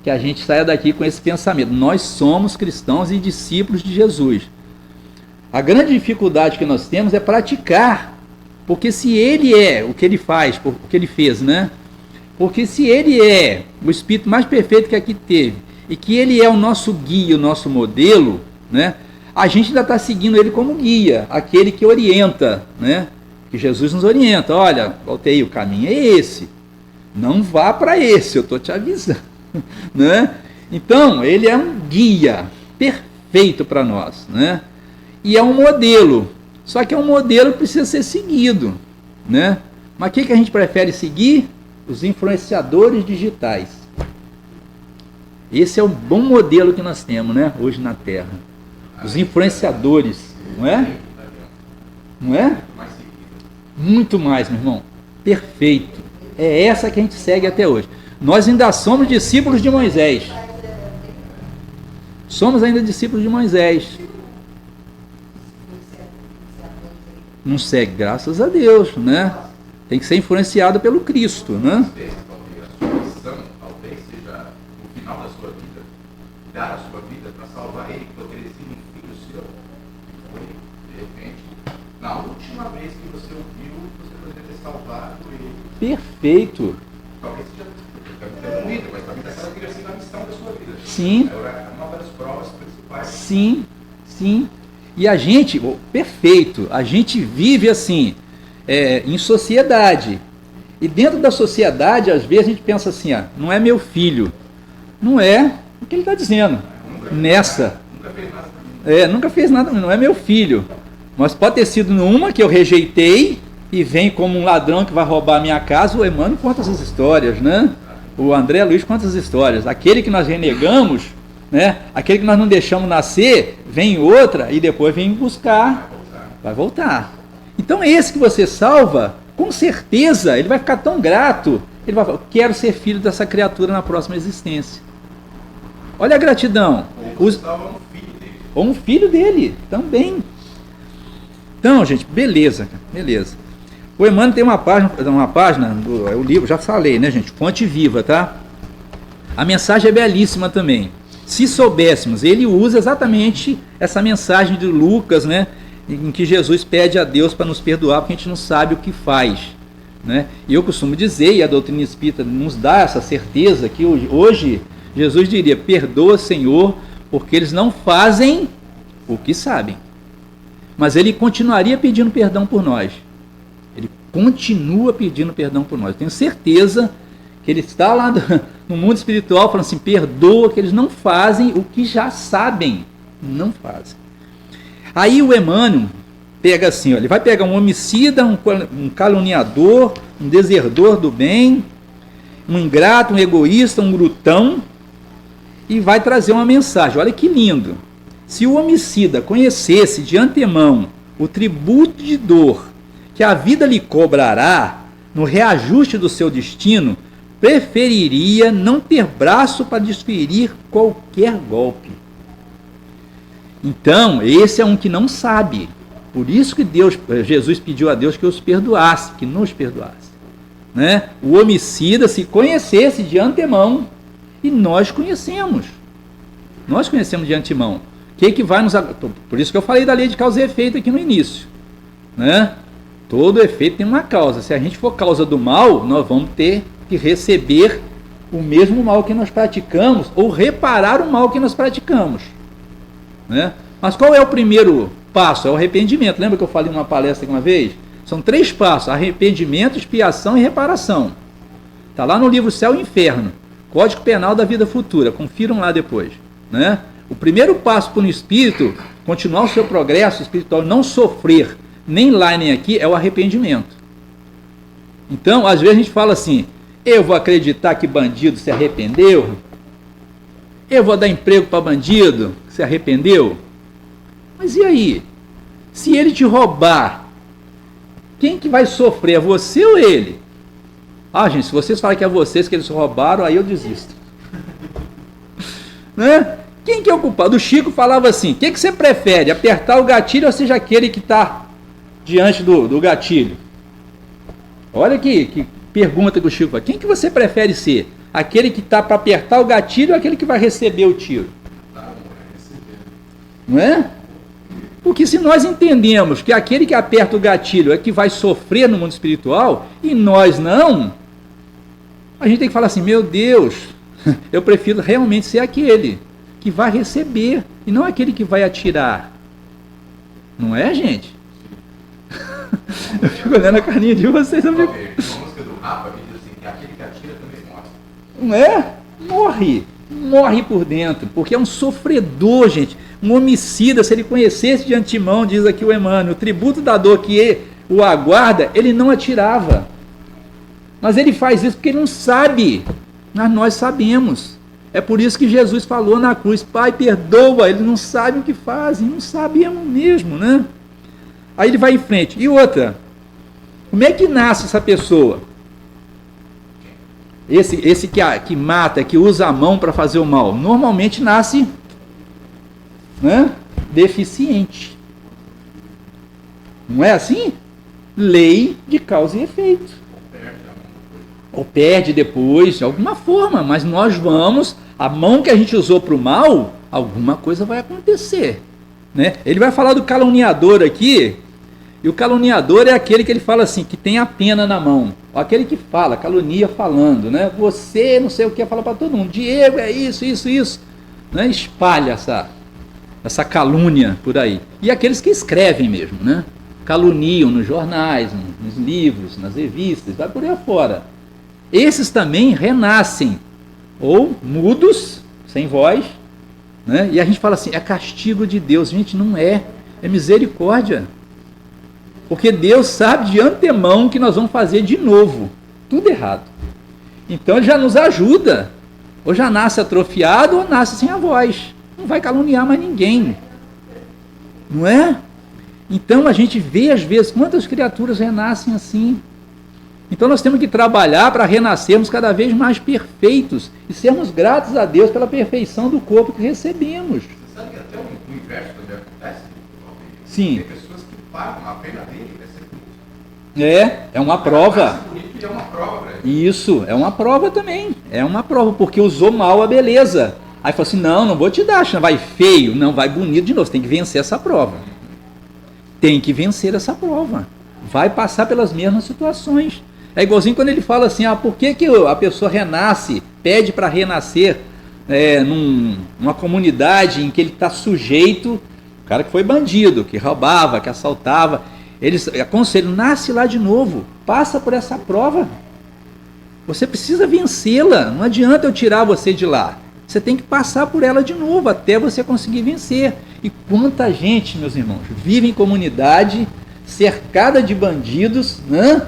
Que a gente saia daqui com esse pensamento, nós somos cristãos e discípulos de Jesus. A grande dificuldade que nós temos é praticar, porque se ele é o que ele faz, o que ele fez, né? Porque se ele é o Espírito mais perfeito que aqui teve, e que ele é o nosso guia, o nosso modelo, né? A gente ainda está seguindo ele como guia, aquele que orienta, né? Que Jesus nos orienta, olha, Valteir, o caminho é esse, não vá para esse, eu estou te avisando, né? Então, ele é um guia perfeito para nós, né? E é um modelo, só que é um modelo que precisa ser seguido, né? Mas o que a gente prefere seguir? Os influenciadores digitais. Esse é o bom modelo que nós temos, né, hoje na Terra. Os influenciadores, não é? Não é? Muito mais, meu irmão. Perfeito. É essa que a gente segue até hoje. Nós ainda somos discípulos de Moisés. Somos ainda discípulos de Moisés. Não segue, graças a Deus, né? Tem que ser influenciado pelo Cristo, né? A sua missão talvez seja o final da sua vida, dar a sua vida para salvar ele, que poderia ser um filho seu. Foi, de repente, na última vez que você ouviu, você poderia ter salvado ele. Perfeito. Talvez seja ter morrido, mas talvez essa queria ser a missão da sua vida. Sim. É uma das provas principais. Sim, sim. E a gente, perfeito, a gente vive assim, em sociedade. E dentro da sociedade, às vezes a gente pensa assim, não é meu filho. Não é o que ele está dizendo. Nessa. Nunca fez nada, não é meu filho. Mas pode ter sido numa que eu rejeitei e vem como um ladrão que vai roubar a minha casa. O Emmanuel conta essas histórias, né? O André Luiz conta essas histórias. Aquele que nós renegamos, né? Aquele que nós não deixamos nascer, vem outra e depois vem buscar. Vai voltar. Então esse que você salva, com certeza, ele vai ficar tão grato. Ele vai falar, quero ser filho dessa criatura na próxima existência. Olha a gratidão. Ou um filho dele também. Então, gente, beleza. O Emmanuel tem uma página é o livro, já falei, né, gente? Fonte Viva, tá? A mensagem é belíssima também. Se soubéssemos, ele usa exatamente essa mensagem de Lucas, né? Em que Jesus pede a Deus para nos perdoar, porque a gente não sabe o que faz. Né? E eu costumo dizer, e a doutrina espírita nos dá essa certeza, que hoje Jesus diria, perdoa, Senhor, porque eles não fazem o que sabem. Mas ele continuaria pedindo perdão por nós. Ele continua pedindo perdão por nós. Eu tenho certeza que ele está lá no mundo espiritual falando assim, perdoa, que eles não fazem o que já sabem. Não fazem. Aí o Emmanuel pega assim, ele vai pegar um homicida, um caluniador, um deserdor do bem, um ingrato, um egoísta, um glutão, e vai trazer uma mensagem. Olha que lindo. Se o homicida conhecesse de antemão o tributo de dor que a vida lhe cobrará no reajuste do seu destino, preferiria não ter braço para desferir qualquer golpe. Então, esse é um que não sabe. Por isso que Jesus pediu a Deus que os perdoasse, que nos perdoasse. Né? O homicida se conhecesse de antemão, e nós conhecemos. Nós conhecemos de antemão. Que vai nos... Por isso que eu falei da lei de causa e efeito aqui no início. Né? Todo efeito tem uma causa. Se a gente for causa do mal, nós vamos ter que receber o mesmo mal que nós praticamos, ou reparar o mal que nós praticamos. Né? Mas qual é o primeiro passo? É o arrependimento. Lembra que eu falei numa palestra aqui uma vez? São 3 passos: arrependimento, expiação e reparação. Está lá no livro Céu e Inferno, Código Penal da Vida Futura. Confiram lá depois. Né? O primeiro passo para o espírito continuar o seu progresso espiritual, não sofrer nem lá nem aqui, é o arrependimento. Então, às vezes a gente fala assim, eu vou acreditar que bandido se arrependeu? Eu vou dar emprego para bandido que se arrependeu? Mas e aí? Se ele te roubar, quem que vai sofrer? É você ou ele? Ah, gente, se vocês falarem que é vocês que eles roubaram, aí eu desisto. Né? Quem que é o culpado? O Chico falava assim, o que você prefere? Apertar o gatilho ou seja aquele que está diante do gatilho? Olha que pergunta que o Chico faz. Quem que você prefere ser? Aquele que está para apertar o gatilho ou aquele que vai receber o tiro? Não é? Porque se nós entendemos que aquele que aperta o gatilho é que vai sofrer no mundo espiritual, e nós não, a gente tem que falar assim, meu Deus, eu prefiro realmente ser aquele que vai receber, e não aquele que vai atirar. Não é, gente? Eu fico olhando a carinha de vocês. Uma música do Rapa que diz assim, que aquele que atira também morre. Não é? Morre por dentro, porque é um sofredor, gente. Um homicida, se ele conhecesse de antemão, diz aqui o Emmanuel, o tributo da dor que o aguarda, ele não atirava. Mas ele faz isso porque ele não sabe. Mas nós sabemos. É por isso que Jesus falou na cruz, Pai, perdoa, eles não sabem o que fazem, não sabemos mesmo, né? Aí ele vai em frente. E outra, como é que nasce essa pessoa? Esse que mata, que usa a mão para fazer o mal, normalmente nasce, né, deficiente. Não é assim? Lei de causa e efeito. Ou perde depois, de alguma forma, mas nós vamos, a mão que a gente usou para o mal, alguma coisa vai acontecer. Né? Ele vai falar do caluniador aqui, e o caluniador é aquele que ele fala assim, que tem a pena na mão. Aquele que fala, calunia falando, né? Você não sei o que, fala para todo mundo, Diego é isso, né? Espalha essa calúnia por aí. E aqueles que escrevem mesmo, né? Caluniam nos jornais, nos livros, nas revistas, vai por aí afora. Esses também renascem, ou mudos, sem voz, né? E a gente fala assim, é castigo de Deus. Gente, não é, é misericórdia. Porque Deus sabe de antemão que nós vamos fazer de novo, tudo errado. Então ele já nos ajuda, ou já nasce atrofiado, ou nasce sem a voz. Não vai caluniar mais ninguém, não é? Então a gente vê às vezes quantas criaturas renascem assim. Então nós temos que trabalhar para renascermos cada vez mais perfeitos e sermos gratos a Deus pela perfeição do corpo que recebemos. Você sabe que até o inverso também acontece? Sim. Tem pessoas que pagam a pena dele, vai ser bonito. É uma prova. É uma prova para ele. Isso, é uma prova também. É uma prova, porque usou mal a beleza. Aí falou assim, não vou te dar, vai feio, não, vai bonito de novo. Você tem que vencer essa prova. Tem que vencer essa prova. Vai passar pelas mesmas situações. É igualzinho quando ele fala assim, por que a pessoa renasce, pede para renascer numa comunidade em que ele está sujeito, o cara que foi bandido, que roubava, que assaltava, eles aconselham, nasce lá de novo, passa por essa prova. Você precisa vencê-la, não adianta eu tirar você de lá. Você tem que passar por ela de novo, até você conseguir vencer. E quanta gente, meus irmãos, vive em comunidade, cercada de bandidos, né?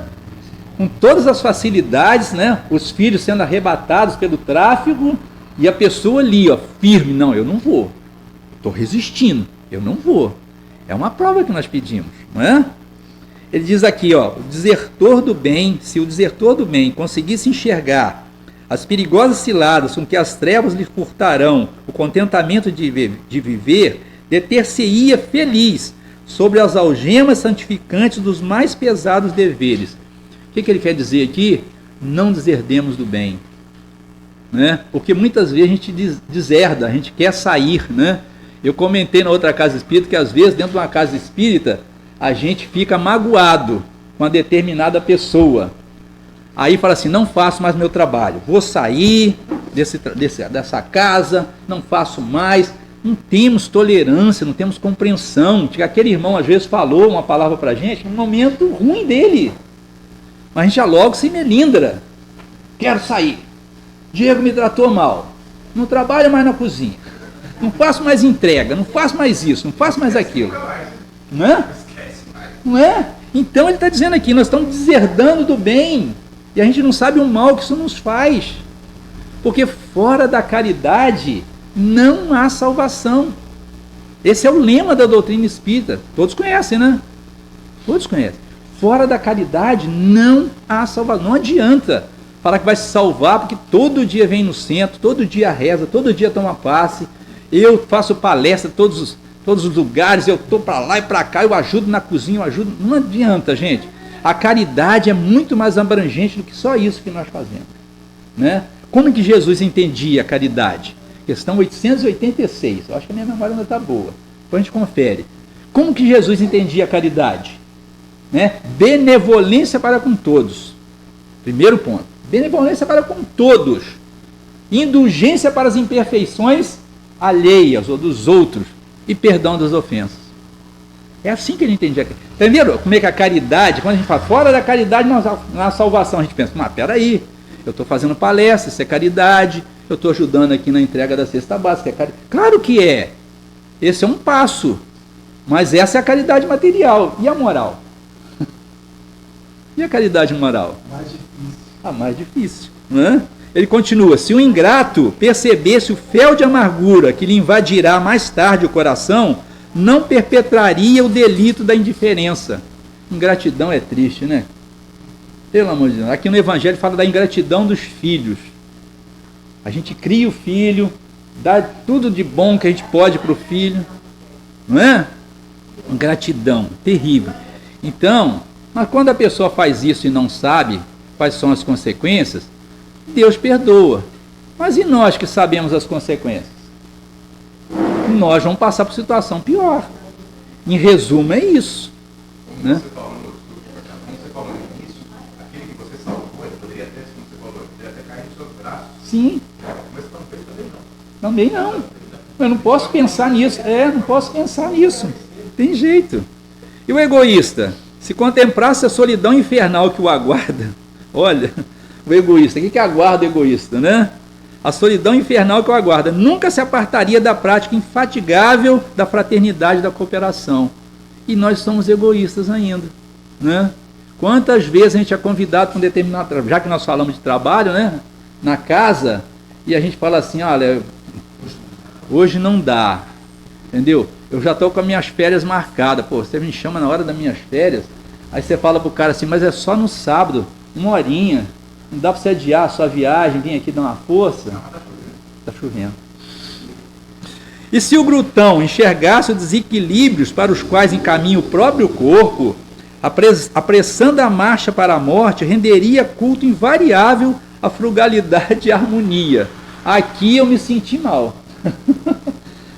Com todas as facilidades, né? Os filhos sendo arrebatados pelo tráfico, e a pessoa ali, firme, não, eu não vou. Estou resistindo, eu não vou. É uma prova que nós pedimos, não é? Ele diz aqui, o desertor do bem, se o desertor do bem conseguisse enxergar as perigosas ciladas com que as trevas lhe furtarão o contentamento de viver, deter-se-ia feliz sobre as algemas santificantes dos mais pesados deveres. O que ele quer dizer aqui? Não deserdemos do bem, né? Porque muitas vezes a gente deserda, a gente quer sair, né? Eu comentei na outra casa espírita que às vezes dentro de uma casa espírita a gente fica magoado com uma determinada pessoa. Aí fala assim, não faço mais meu trabalho, vou sair dessa casa, não faço mais. Não temos tolerância, não temos compreensão. Aquele irmão às vezes falou uma palavra para a gente, num momento ruim dele. Mas a gente já logo se melindra. Quero sair. Diego me tratou mal. Não trabalho mais na cozinha. Não faço mais entrega, não faço mais isso, não faço mais aquilo. Não é? Não é? Então ele está dizendo aqui, nós estamos deserdando do bem. E a gente não sabe o mal que isso nos faz. Porque fora da caridade não há salvação. Esse é o lema da doutrina espírita. Todos conhecem, né? Todos conhecem. Fora da caridade não há salvação. Não adianta falar que vai se salvar, porque todo dia vem no centro, todo dia reza, todo dia toma passe. Eu faço palestra todos os lugares, eu estou para lá e para cá, eu ajudo na cozinha, eu ajudo. Não adianta, gente. A caridade é muito mais abrangente do que só isso que nós fazemos, né? Como que Jesus entendia a caridade? Questão 886. Eu acho que a minha memória ainda está boa. Depois a gente confere. Como que Jesus entendia a caridade? Né? Benevolência para com todos. Primeiro ponto. Benevolência para com todos. Indulgência para as imperfeições alheias ou dos outros. E perdão das ofensas. É assim que ele entendia. Entenderam como é que a caridade, quando a gente fala fora da caridade na salvação, a gente pensa, mas peraí, eu estou fazendo palestra, isso é caridade, eu estou ajudando aqui na entrega da cesta básica, é caridade. Claro que é. Esse é um passo. Mas essa é a caridade material. E a moral? E a caridade moral? Mais difícil. A mais difícil. Não é? Ele continua, se o ingrato percebesse o fel de amargura que lhe invadirá mais tarde o coração, não perpetraria o delito da indiferença. Ingratidão é triste, né? Pelo amor de Deus. Aqui no Evangelho fala da ingratidão dos filhos. A gente cria o filho, dá tudo de bom que a gente pode para o filho, não é? Ingratidão, terrível. Então, mas quando a pessoa faz isso e não sabe quais são as consequências, Deus perdoa. Mas e nós que sabemos as consequências? Nós vamos passar por situação pior. Em resumo, é isso. Como Né? você falou no como você falou no início, aquele que você salvou, ele poderia até, como você falou, ele poderia até cair nos seus braços. Sim. Mas também não. Também não. Eu não posso pensar nisso. Não posso pensar nisso. Tem jeito. E o egoísta? Se contemplasse a solidão infernal que o aguarda, olha, o egoísta, o que aguarda o egoísta, né? A solidão infernal que o aguarda, nunca se apartaria da prática infatigável da fraternidade e da cooperação. E nós somos egoístas ainda, né? Quantas vezes a gente é convidado para um determinado trabalho, já que nós falamos de trabalho, né? Na casa, e a gente fala assim, olha, hoje não dá, entendeu? Eu já estou com as minhas férias marcadas, pô, você me chama na hora das minhas férias, aí você fala pro cara assim, mas é só no sábado, 1 horinha, não dá para você adiar a sua viagem, vir aqui dar uma força? Está chovendo. E se o glutão enxergasse os desequilíbrios para os quais encaminha o próprio corpo, apressando a marcha para a morte, renderia culto invariável à frugalidade e à harmonia. Aqui eu me senti mal.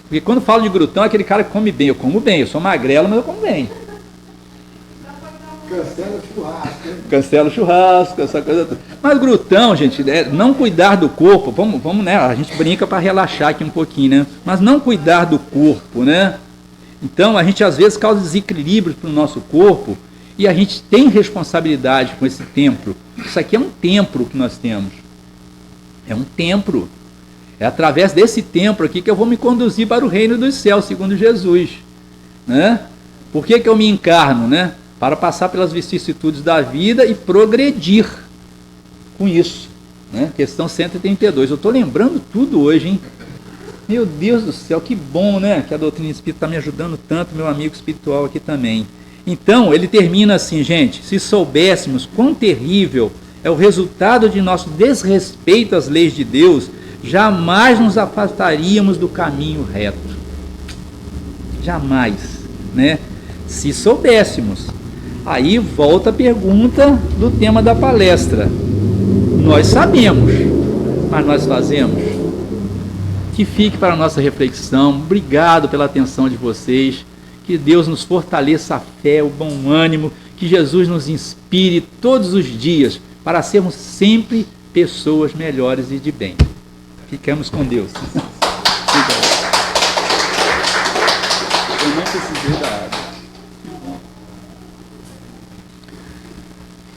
Porque quando falo de glutão, é aquele cara que come bem. Eu como bem, eu sou magrelo, mas eu como bem. Cancela o churrasco. Cancela o churrasco, essa coisa toda. Mas glutão, gente, não cuidar do corpo, vamos, né? A gente brinca para relaxar aqui um pouquinho, né? Mas não cuidar do corpo, né? Então, a gente às vezes causa desequilíbrios para o nosso corpo e a gente tem responsabilidade com esse templo. Isso aqui é um templo que nós temos. É um templo. É através desse templo aqui que eu vou me conduzir para o reino dos céus, segundo Jesus, né? Por que eu me encarno, né? Para passar pelas vicissitudes da vida e progredir com isso, né? Questão 132. Eu estou lembrando tudo hoje, hein? Meu Deus do céu, que bom, né? Que a doutrina espírita está me ajudando tanto, meu amigo espiritual aqui também. Então, ele termina assim, gente, se soubéssemos quão terrível é o resultado de nosso desrespeito às leis de Deus, jamais nos afastaríamos do caminho reto. Jamais, né? Se soubéssemos. Aí volta a pergunta do tema da palestra. Nós sabemos, mas nós fazemos? Que fique para a nossa reflexão. Obrigado pela atenção de vocês. Que Deus nos fortaleça a fé, o bom ânimo, que Jesus nos inspire todos os dias para sermos sempre pessoas melhores e de bem. Fiquemos com Deus. Eu não precisei da água.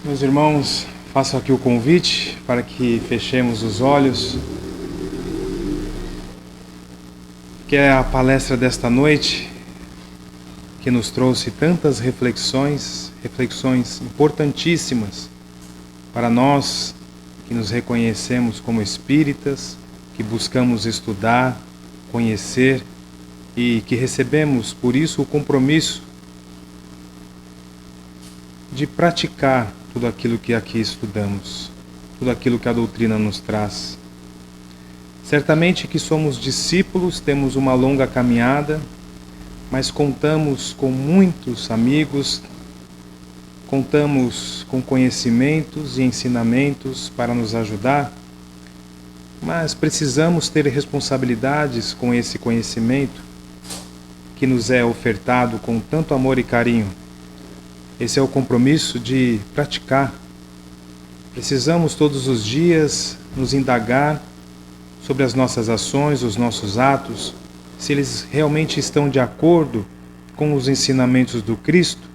Meus irmãos, faço aqui o convite para que fechemos os olhos. Que é a palestra desta noite, que nos trouxe tantas reflexões importantíssimas para nós que nos reconhecemos como espíritas, que buscamos estudar, conhecer e que recebemos por isso o compromisso de praticar tudo aquilo que aqui estudamos, tudo aquilo que a doutrina nos traz. Certamente que somos discípulos, temos uma longa caminhada, mas contamos com muitos amigos, contamos com conhecimentos e ensinamentos para nos ajudar, mas precisamos ter responsabilidades com esse conhecimento que nos é ofertado com tanto amor e carinho. Esse é o compromisso de praticar. Precisamos todos os dias nos indagar sobre as nossas ações, os nossos atos, se eles realmente estão de acordo com os ensinamentos do Cristo,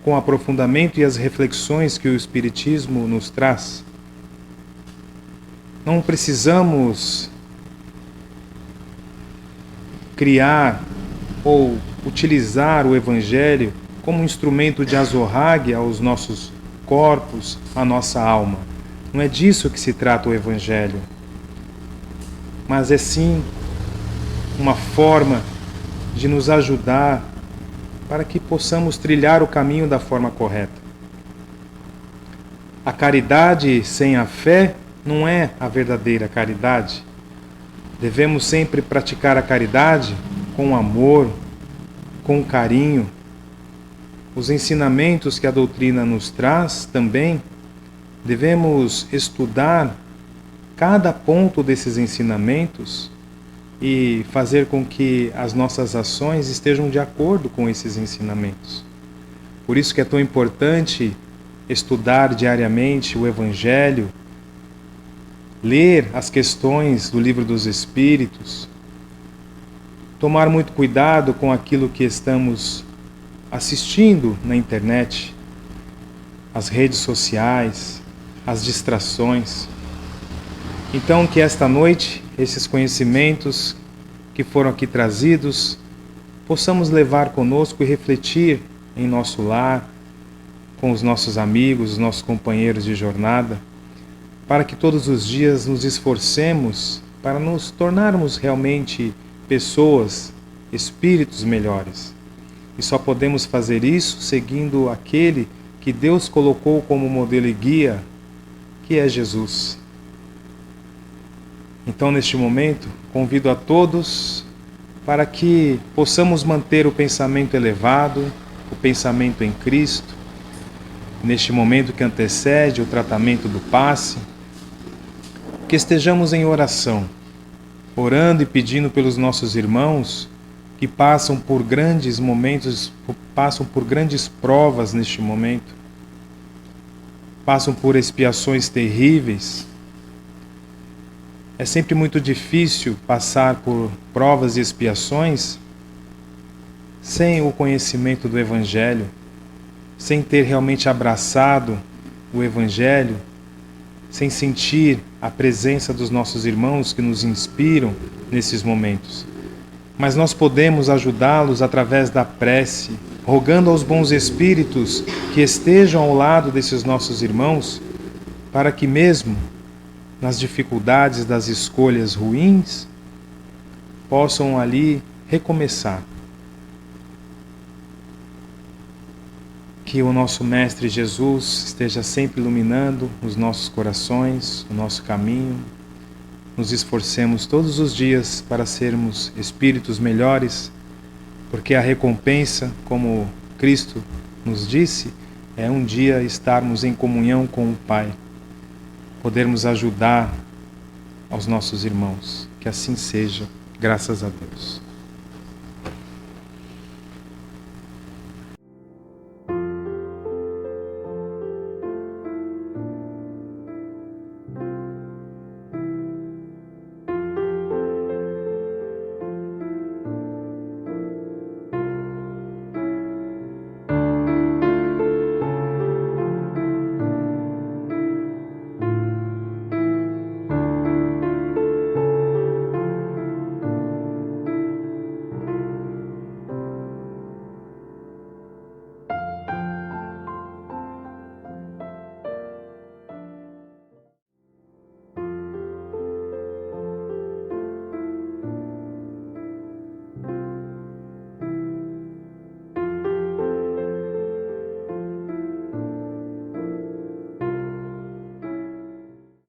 com o aprofundamento e as reflexões que o Espiritismo nos traz. Não precisamos criar ou utilizar o Evangelho como um instrumento de azorrague aos nossos corpos, à nossa alma. Não é disso que se trata o Evangelho. Mas é sim uma forma de nos ajudar para que possamos trilhar o caminho da forma correta. A caridade sem a fé não é a verdadeira caridade. Devemos sempre praticar a caridade com amor, com carinho. Os ensinamentos que a doutrina nos traz também, devemos estudar cada ponto desses ensinamentos e fazer com que as nossas ações estejam de acordo com esses ensinamentos. Por isso que é tão importante estudar diariamente o Evangelho, ler as questões do Livro dos Espíritos, tomar muito cuidado com aquilo que estamos assistindo na internet, as redes sociais, as distrações. Então, que esta noite, esses conhecimentos que foram aqui trazidos, possamos levar conosco e refletir em nosso lar, com os nossos amigos, os nossos companheiros de jornada, para que todos os dias nos esforcemos para nos tornarmos realmente pessoas, espíritos melhores. E só podemos fazer isso seguindo aquele que Deus colocou como modelo e guia, que é Jesus. Então, neste momento, convido a todos para que possamos manter o pensamento elevado, o pensamento em Cristo, neste momento que antecede o tratamento do passe, que estejamos em oração, orando e pedindo pelos nossos irmãos que passam por grandes momentos, passam por grandes provas neste momento, passam por expiações terríveis. É sempre muito difícil passar por provas e expiações sem o conhecimento do Evangelho, sem ter realmente abraçado o Evangelho, sem sentir a presença dos nossos irmãos que nos inspiram nesses momentos. Mas nós podemos ajudá-los através da prece, rogando aos bons espíritos que estejam ao lado desses nossos irmãos, para que mesmo nas dificuldades das escolhas ruins, possam ali recomeçar. Que o nosso Mestre Jesus esteja sempre iluminando os nossos corações, o nosso caminho. Nos esforcemos todos os dias para sermos espíritos melhores, porque a recompensa, como Cristo nos disse, é um dia estarmos em comunhão com o Pai, podermos ajudar aos nossos irmãos. Que assim seja, graças a Deus.